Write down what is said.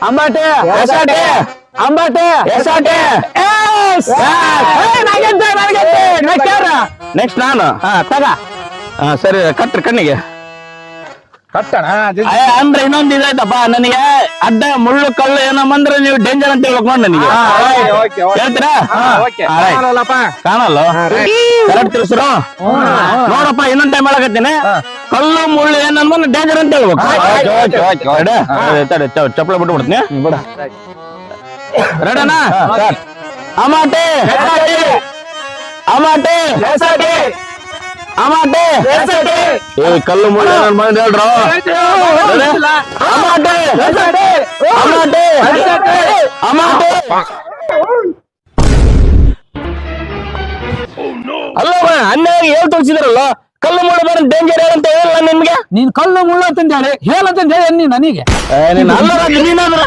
ಅಂಬಾಟೆ ಎಸಾಟೆ ಅಂಬಾಟೆ ಎಸಾಟೆ next ನಾನು ತಗ ಸರಿ ಕಟ್ರಿ ಕಣ್ಣಿಗೆ ಕಟ್ಟಣ ಅಂದ್ರೆ ಇನ್ನೊಂದು ಇದಾಯ್ತಪ್ಪ ನನಗೆ ಅಡ್ಡ ಮುಳ್ಳು ಕಲ್ಲು ಏನೋ ಬಂದ್ರೆ ನೀವು ಡೇಂಜರ್ ಅಂತ ಹೇಳ್ಬೇಕು ನೋಡಿ ನನಗೆ ಹೇಳ್ತೀರಾ ಕಾಣಲ್ಲ ಕರೆಕ್ಟ್ ತಿಳಿಸ್ರು ನೋಡಪ್ಪ ಇನ್ನೊಂದ್ ಟೈಮ್ ಹೇಳಕತ್ತೀನಿ ಕಲ್ಲು ಮುಳ್ಳು ಏನಂದ್ರೆ ಡೇಂಜರ್ ಅಂತ ಹೇಳ್ಬೇಕು ಚಪ್ಪಳ ಬಿಟ್ಟು ಬಿಡ್ತೀನಿ ರೆಡನಾ ಅಮಾಟೆ ಅಮಾಟೆ ಅಮಾಟೆ ಏ ಕಲ್ಲು ಮುಳ್ಳು ಬಂದ್ ಹೇಳ್ರು ಅಮಾಟೆ ಅಮಾಟೆ ಅಮಾಟೆ ಅಲ್ಲ ಅನ್ಯಾಯ ಹೇಳ್ ತೋರಿಸಿದ್ರಲ್ಲ ಕಲ್ಲು ಮುಳ್ಳು ಬರೋ ಡೇಂಜರ್ ಅಂತ ಹೇಳಿಲ್ಲ ನಿಮ್ಗೆ ನೀನ್ ಕಲ್ಲು ಮುಳ್ಳು ಅಂತಂದ ಹೇಳಿ ಹೇಳಂತಂದ ಹೇಳಿ ನೀ ನನಗೆ ನೀನ್ ಅಲ್ಲ ನೀನಾದ್ರ